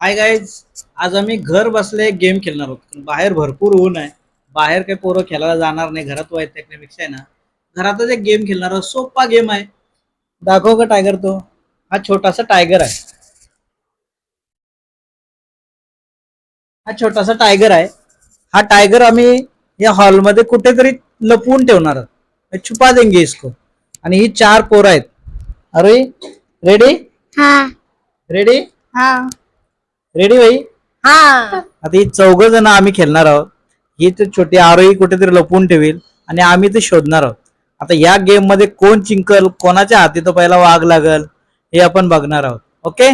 Hi guys, आज आम्ही घर बसले गेम खेळणार आहोत. बाहेर भरपूर ऊन आहे. बाहेर काही पोरं खेळायला जाणार नाही, घरात व्हायचं त्यापेक्षा आहे ना, घरातच एक गेम खेळणार आहोत. सोपा गेम आहे. दाखव का टायगर तो. हा छोटासा टायगर आहे. हा छोटासा टायगर आहे. हा टायगर आम्ही या हॉलमध्ये कुठेतरी लपवून ठेवणार आहोत. छुपा देंगे इसको. आणि ही चार पोरं आहेत. अरे रेडी? हाँ रेडी? हाँ रेडी भाई? हाँ आता ही चौघ जण आम्ही खेळणार आहोत. ही तर छोटी आरोही कुठेतरी लपवून ठेवेल आणि आम्ही ते शोधणार आहोत. आता या गेम मध्ये कोण जिंकल, कोणाच्या हाती तो पहिला वाघ लागल, हे आपण बघणार आहोत. ओके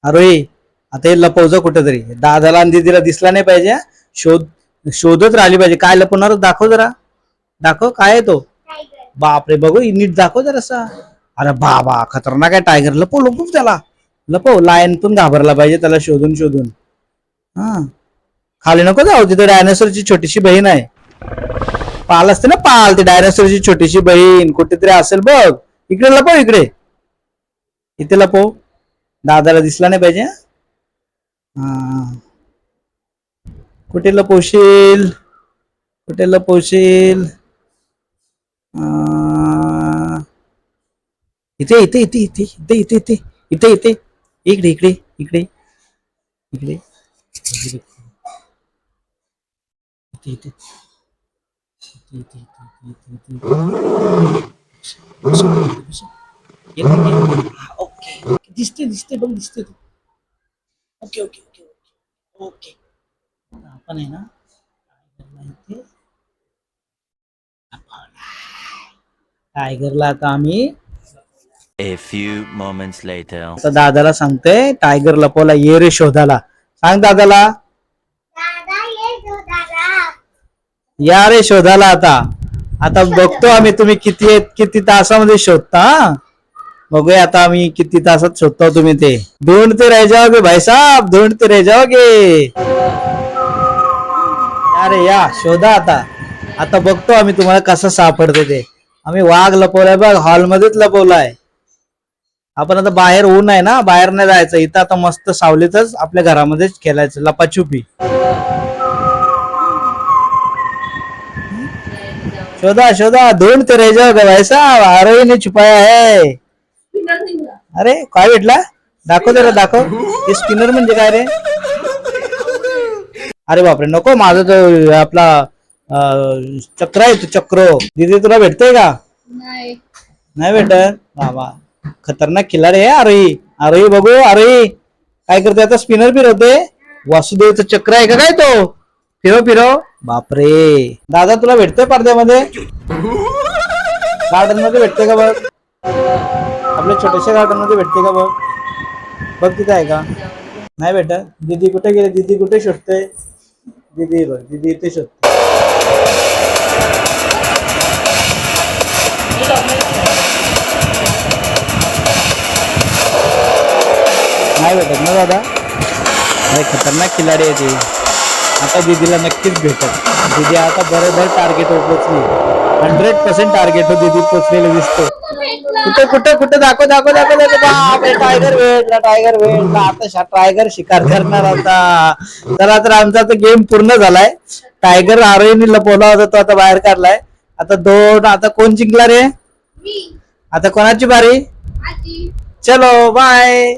आरोही, आता हे लपवचं कुठेतरी. दादाला आणि दीदीला दिसला नाही पाहिजे हा. शोधत राहिली पाहिजे. काय लपवणार दाखव जरा. दाखव काय आहे तो. बापरे, बघू नीट दाखव जरासा. अरे बाबा, खतरनाक आहे टायगर. लपव लपव त्याला. लपव. लायन पण घाबरला पाहिजे त्याला शोधून शोधून. हा, खाली नको जाऊ. तिथे डायनासोरची छोटीशी बहीण आहे. पाल असते ना, पाल. ती डायनासोरची छोटीशी बहीण कुठेतरी असेल बघ. इकडे लपव. इकडे इथे लपव. दादाला दिसला नाही पाहिजे. हा, कुठे लपवशील, कुठे लपवशील. इथे इथे इथे इथे इथे इथे इथे इथे इथे इकडे इकडे इकडे इकडे इथे इथे ओके, दिसते दिसते बघ, दिसते. Okay okay okay okay okay. आपण आहे ना, टायगरला आता आम्ही A few moments later. आता दादाला सांगते टायगर लपवला, ये रे शोधाला. सांग दादाला, दादा ये जो दादा या रे शोधाला. आता आता बघतो आम्ही तुम्ही किती तासामध्ये शोधता. बघूया आता आम्ही किती तासात शोधतो. तुम्ही ते ढूंढते रह जाओगे भाई साहब, ढूंढते रह जाओगे. अरे या शोधा आता. आता बघतो आम्ही तुम्हाला कसं सापडते ते. आम्ही वाघ लपवलाय बघ, हॉलमध्येच लपवलाय. आपण आता बाहेर ऊन आहे ना, बाहेर नाही जायचं. इथं आता मस्त सावलीतच आपल्या घरामध्येच खेळायचं लपाछुपी. शोधा शोधा, ढूंढते रह जाओगे भाई साहब, आरोही ने छुपाया है. अरे काय भेटला, दाखव जरा दाखव. हे स्पिनर म्हणजे काय रे. अरे बापरे, नको. माझा तो आपला चक्र आहे तो चक्र. दीदी तुला भेटतोय का. नहीं नाही भेटत. बाबा, खतरनाक खिलाडी आहे आरोही. आरोही बघू. आरोही काय करते आता. स्पिनर फिरवते. वासुदेवचं चक्र आहे का काय तो. फिरव फिरव. बापरे, दादा तुला भेटतोय पडद्यामध्ये. गार्डन मध्ये भेटते का बघ. आपल्या छोट्याशा गार्डन मध्ये भेटते का बघ. बघ तिथे आहे का. नाही भेटत. दीदी कुठे गेले. दीदी कुठे शोधते. दीदी बघ, दीदी इथे शोधते. नाही भेटत ना दादा. अरे खतरनाक खिलाडी आहे ती. आता दीदीला नक्कीच भेटत. दीदी आता बरोबर टार्गेटवर पोहोचली. 100% टार्गेटवर दीदी पोहोचलेली दिसतो. कुठे कुठे कुठे दाखव दाखव दाखव दाखव. बापरे, टायगर भेटला. टायगर भेटला. आता टायगर शिकार करणार होता. चला तर आमचा आता गेम पूर्ण झालाय. टायगर आरोहीने लपवला होता तो आता बाहेर काढलाय. आता दोन. आता कोण जिंकला रे. आता कोणाची बारी. चलो बाय.